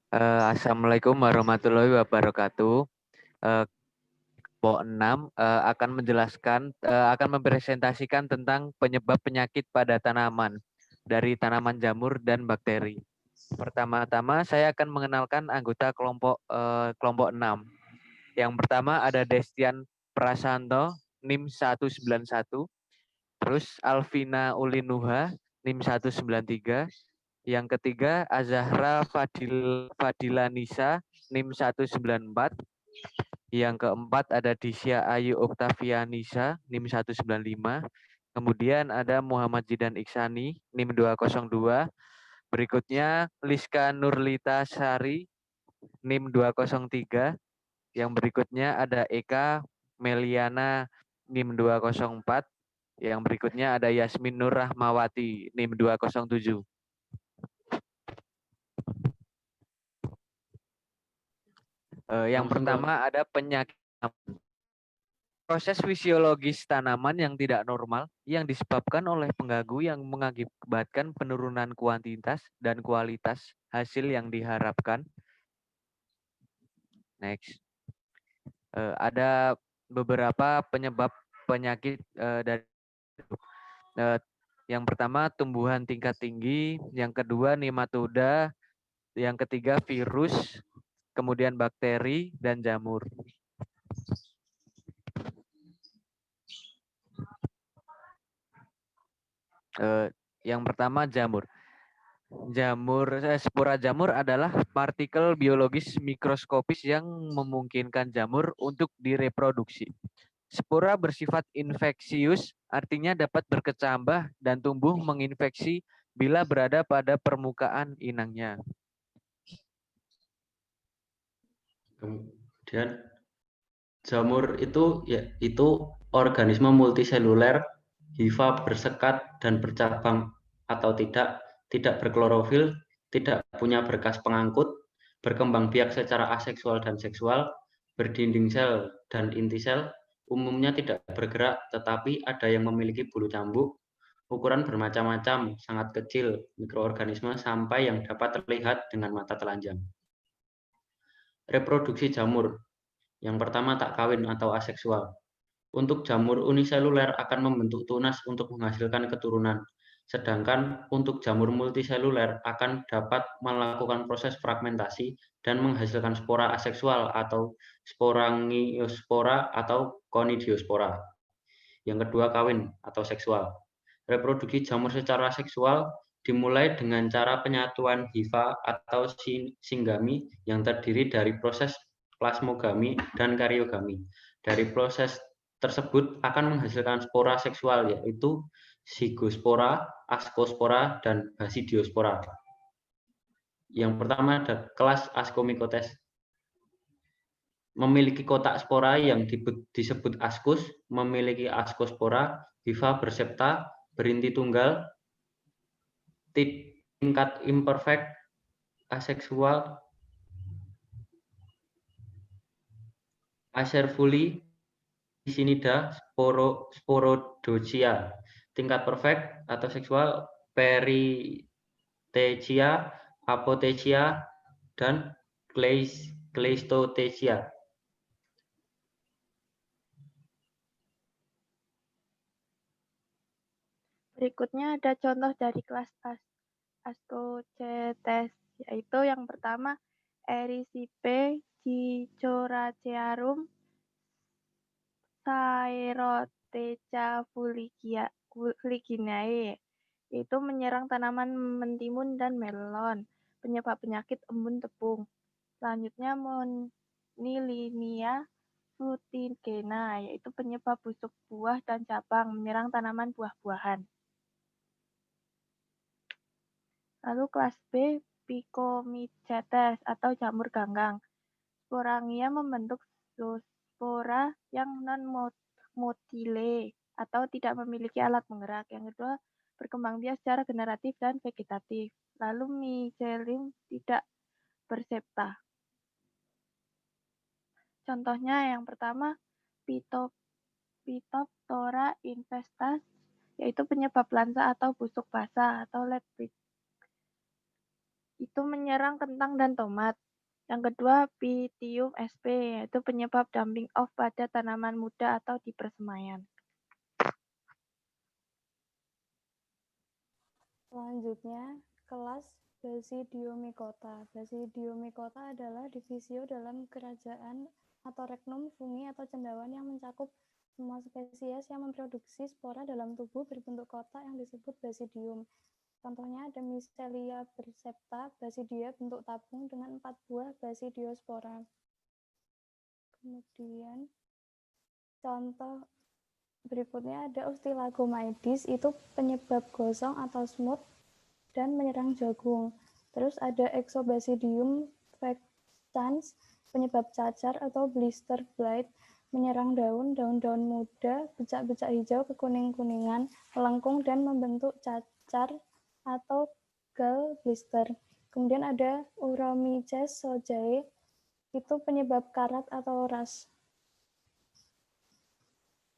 Assalamualaikum warahmatullahi wabarakatuh. Kelompok 6 akan mempresentasikan tentang penyebab penyakit pada tanaman dari tanaman jamur dan bakteri. Pertama-tama saya akan mengenalkan anggota kelompok 6. Yang pertama ada Destian Prasanto NIM 191, terus Alvina Ulinuha NIM 193. Yang ketiga, Azahra Fadilanisa, NIM 194. Yang keempat, ada Disya Ayu Oktavianisa, NIM 195. Kemudian ada Muhammad Jidan Iksani, NIM 202. Berikutnya, Liska Nurlita Sari, NIM 203. Yang berikutnya ada Eka Meliana, NIM 204. Yang berikutnya ada Yasmin Nur Rahmawati, NIM 207. Yang pertama ada penyakit proses fisiologis tanaman yang tidak normal yang disebabkan oleh pengganggu yang mengakibatkan penurunan kuantitas dan kualitas hasil yang diharapkan. Next. Ada beberapa penyebab penyakit dari yang pertama tumbuhan tingkat tinggi, yang kedua nematoda, yang ketiga virus, kemudian bakteri dan jamur. Yang pertama jamur. Spora jamur adalah partikel biologis mikroskopis yang memungkinkan jamur untuk direproduksi. Spora bersifat infeksius, artinya dapat berkecambah dan tumbuh menginfeksi bila berada pada permukaan inangnya. Kemudian jamur itu organisme multiseluler, hifa bersekat dan bercabang atau tidak berklorofil, tidak punya berkas pengangkut, berkembang biak secara aseksual dan seksual, berdinding sel dan inti sel, umumnya tidak bergerak tetapi ada yang memiliki bulu cambuk, ukuran bermacam-macam, sangat kecil, mikroorganisme sampai yang dapat terlihat dengan mata telanjang. Reproduksi jamur. Yang pertama tak kawin atau aseksual. Untuk jamur uniseluler akan membentuk tunas untuk menghasilkan keturunan. Sedangkan untuk jamur multiseluler akan dapat melakukan proses fragmentasi dan menghasilkan spora aseksual atau sporangiospora atau conidiospora. Yang kedua kawin atau seksual. Reproduksi jamur secara seksual dimulai dengan cara penyatuan hifa atau singgami yang terdiri dari proses plasmogami dan karyogami. Dari proses tersebut akan menghasilkan spora seksual yaitu zygospora, ascospora, dan basidiospora. Yang pertama ada kelas Ascomycotes. Memiliki kotak spora yang disebut ascus, memiliki ascospora, hifa bersepta, berinti tunggal, tingkat imperfect, aseksual, acervuli, Isinida, sporodocia, tingkat perfect atau seksual, perithecea, apothecea, dan cleistothecea. Berikutnya ada contoh dari kelas Ascocetes, yaitu yang pertama Erysippe Gycoracearum, Saerotheca fuliginae, yaitu menyerang tanaman mentimun dan melon, penyebab penyakit embun tepung. Selanjutnya Monilinia frutigena, yaitu penyebab busuk buah dan cabang, menyerang tanaman buah-buahan. Lalu kelas B, Picomycetes atau jamur ganggang. Sporangia membentuk zoospora yang non-motile atau tidak memiliki alat penggerak. Yang kedua, berkembang biak secara generatif dan vegetatif. Lalu mycelium tidak bersepta. Contohnya yang pertama, Phytophthora infestas, yaitu penyebab lansa atau busuk basah atau lead itu menyerang kentang dan tomat. Yang kedua, Pythium sp, yaitu penyebab dumping off pada tanaman muda atau di persemaian. Selanjutnya, kelas Basidiomycota. Basidiomycota adalah divisio dalam kerajaan atau regnum fungi atau cendawan yang mencakup semua spesies yang memproduksi spora dalam tubuh berbentuk kotak yang disebut basidium. Contohnya ada Michelia bersepta, basidia bentuk tabung dengan 4 buah basidiospora. Kemudian contoh berikutnya ada Ustilagomaides, itu penyebab gosong atau smut dan menyerang jagung. Terus ada Exobasidium vexans, penyebab cacar atau blister blight, menyerang daun-daun muda, becak-becak hijau kekuning-kuningan, melengkung dan membentuk cacar atau gall blister. Kemudian ada Uromyces sojae, itu penyebab karat atau ras.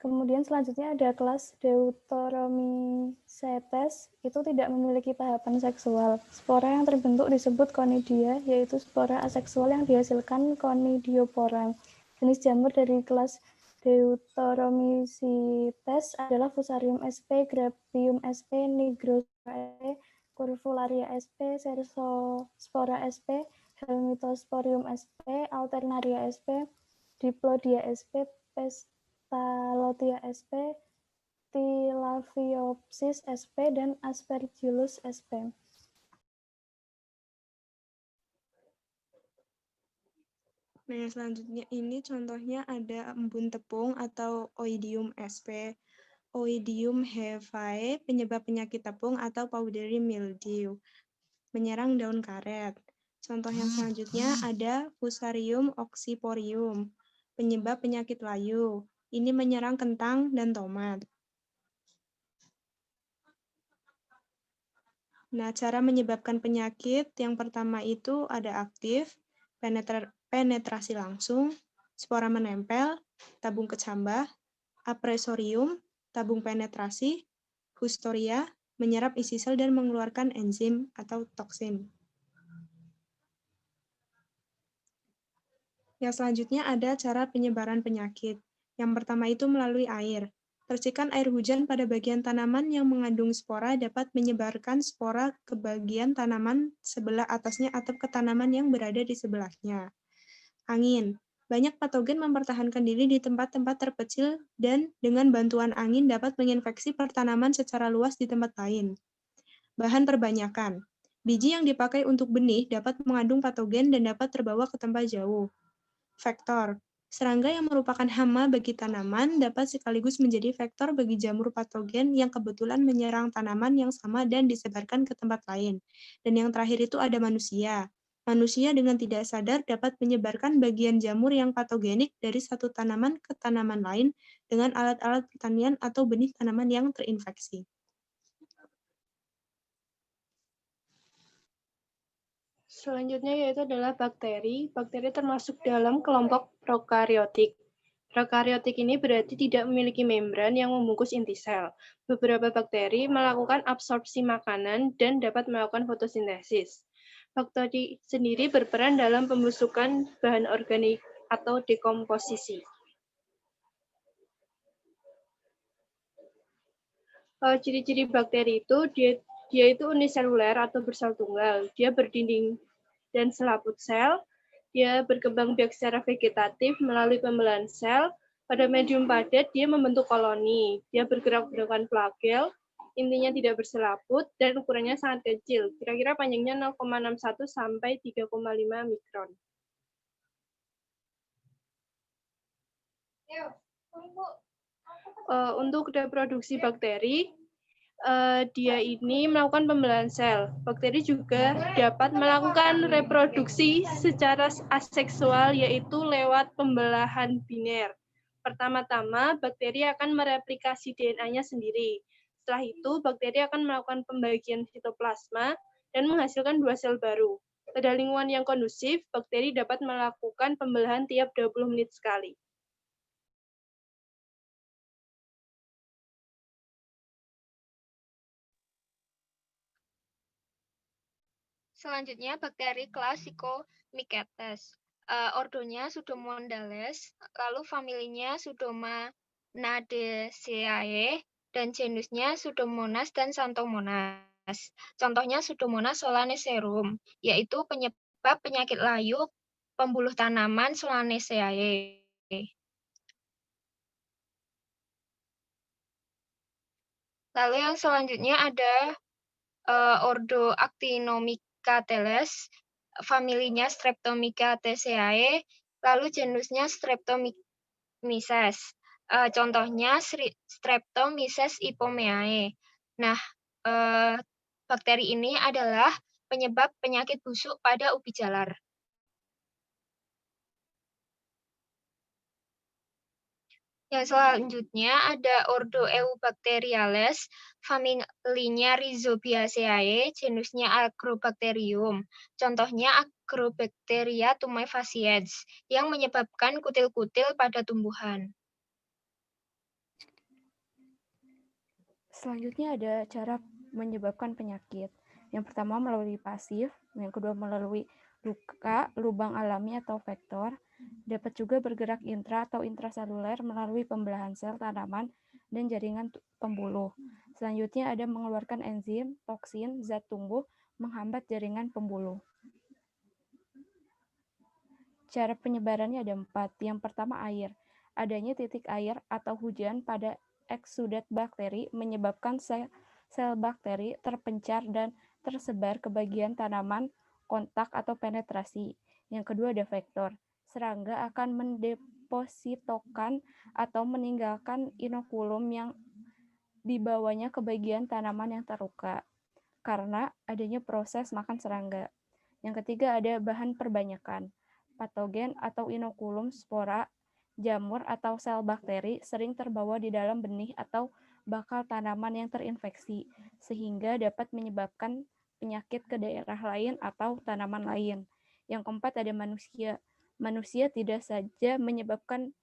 Kemudian selanjutnya ada kelas Deuteromycetes, itu tidak memiliki tahapan seksual. Spora yang terbentuk disebut conidia, yaitu spora aseksual yang dihasilkan conidiopora. Jenis jamur dari kelas Deuteromycetes adalah Fusarium sp, Grapium sp, Nigrospora sp, Curvularia sp, Cercospora sp, Helmithosporium sp, Alternaria sp, Diplodia sp, Pestalotia sp, Tilaviopsis sp, dan Aspergillus sp. Nah, selanjutnya ini contohnya ada embun tepung atau Oidium sp. Oidium hevae, penyebab penyakit tepung atau powdery mildew, menyerang daun karet. Contoh yang selanjutnya ada Fusarium oxyporium, penyebab penyakit layu. Ini menyerang kentang dan tomat. Nah, cara menyebabkan penyakit yang pertama itu ada aktif, penetrasi langsung, spora menempel, tabung kecambah, apresorium, tabung penetrasi, Fustoria, menyerap isi sel dan mengeluarkan enzim atau toksin. Yang selanjutnya ada cara penyebaran penyakit. Yang pertama itu melalui air. Percikan air hujan pada bagian tanaman yang mengandung spora dapat menyebarkan spora ke bagian tanaman sebelah atasnya atau ke tanaman yang berada di sebelahnya. Angin. Banyak patogen mempertahankan diri di tempat-tempat terpencil dan dengan bantuan angin dapat menginfeksi pertanaman secara luas di tempat lain. Bahan perbanyakan. Biji yang dipakai untuk benih dapat mengandung patogen dan dapat terbawa ke tempat jauh. Vektor. Serangga yang merupakan hama bagi tanaman dapat sekaligus menjadi vektor bagi jamur patogen yang kebetulan menyerang tanaman yang sama dan disebarkan ke tempat lain. Dan yang terakhir itu ada manusia. Manusia dengan tidak sadar dapat menyebarkan bagian jamur yang patogenik dari satu tanaman ke tanaman lain dengan alat-alat pertanian atau benih tanaman yang terinfeksi. Selanjutnya yaitu adalah bakteri. Bakteri termasuk dalam kelompok prokariotik. Prokariotik ini berarti tidak memiliki membran yang membungkus inti sel. Beberapa bakteri melakukan absorpsi makanan dan dapat melakukan fotosintesis. Bakteri sendiri berperan dalam pembusukan bahan organik atau dekomposisi. Ciri-ciri bakteri itu dia itu uniseluler atau bersel tunggal. Dia berdinding dan selaput sel. Dia berkembang biak secara vegetatif melalui pembelahan sel. Pada medium padat, dia membentuk koloni. Dia bergerak menggunakan flagel, intinya tidak berselaput, dan ukurannya sangat kecil. Kira-kira panjangnya 0,61 sampai 3,5 mikron. Untuk reproduksi bakteri, dia ini melakukan pembelahan sel. Bakteri juga dapat melakukan reproduksi secara aseksual, yaitu lewat pembelahan biner. Pertama-tama, bakteri akan mereplikasi DNA-nya sendiri. Setelah itu, bakteri akan melakukan pembagian sitoplasma dan menghasilkan 2 sel baru. Pada lingkungan yang kondusif, bakteri dapat melakukan pembelahan tiap 20 menit sekali. Selanjutnya bakteri kelas Pseudomycetes. Ordonya Pseudomodales, lalu familinya Pseudomanaceae, dan genusnya Pseudomonas dan Xanthomonas. Contohnya Pseudomonas solanacearum, yaitu penyebab penyakit layu pembuluh tanaman Solanaceae. Lalu yang selanjutnya ada ordo Actinomycateles, familinya Streptomyceteaceae, lalu genusnya Streptomyces. Contohnya Streptomyces ipomeae. Nah, bakteri ini adalah penyebab penyakit busuk pada ubi jalar. Yang selanjutnya ada ordo Eubacteriales, familinya Rhizobiaceae, genusnya Agrobacterium. Contohnya Agrobacteria tumefaciens yang menyebabkan kutil-kutil pada tumbuhan. Selanjutnya ada cara menyebabkan penyakit. Yang pertama melalui pasif, yang kedua melalui luka, lubang alami atau vektor. Dapat juga bergerak intra atau intraseluler melalui pembelahan sel tanaman dan jaringan pembuluh. Selanjutnya ada mengeluarkan enzim, toksin, zat tumbuh, menghambat jaringan pembuluh. Cara penyebarannya ada 4. Yang pertama air. Adanya titik air atau hujan pada eksudat bakteri menyebabkan sel bakteri terpencar dan tersebar ke bagian tanaman, kontak atau penetrasi. Yang kedua ada vektor. Serangga akan mendepositokan atau meninggalkan inokulum yang dibawanya ke bagian tanaman yang terluka karena adanya proses makan serangga. Yang ketiga ada bahan perbanyakan. Patogen atau inokulum spora, jamur atau sel bakteri sering terbawa di dalam benih atau bakal tanaman yang terinfeksi, sehingga dapat menyebabkan penyakit ke daerah lain atau tanaman lain. Yang keempat ada manusia. Manusia tidak saja menyebarkan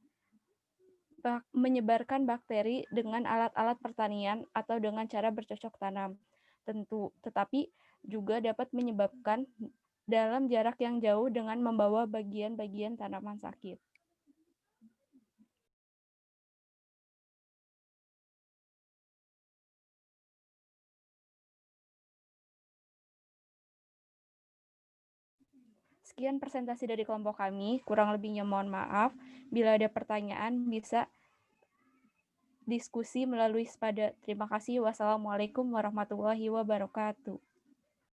bakteri dengan alat-alat pertanian atau dengan cara bercocok tanam, tetapi juga dapat menyebabkan dalam jarak yang jauh dengan membawa bagian-bagian tanaman sakit. Sekian presentasi dari kelompok kami, kurang lebihnya mohon maaf. Bila ada pertanyaan bisa diskusi melalui Spada. Terima kasih. Wassalamualaikum warahmatullahi wabarakatuh.